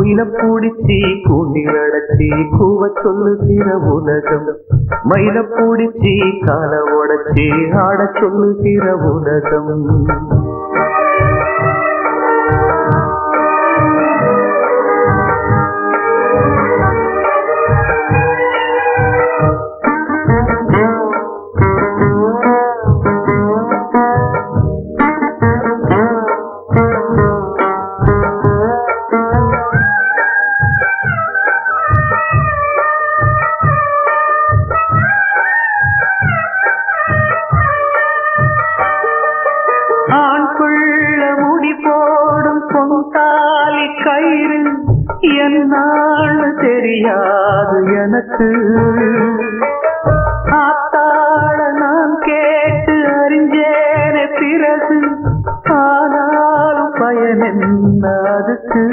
குயில பூடிச்சி கூண்டில் அடைச்சி கூவ சொல்லுகிற உலகம், மயில பூடிச்சி கால உடைச்சி ஆட சொல்லுகிற உலகம். ஆண் புள்ள முடி போடும் பொங்காலி கயிறு என்னான்னு தெரியாது எனக்கு. ஆத்தாட நான் கேட்டு அறிஞ்சேனே பிறகு, ஆனாலும் பயன் என்ன அதுக்கு.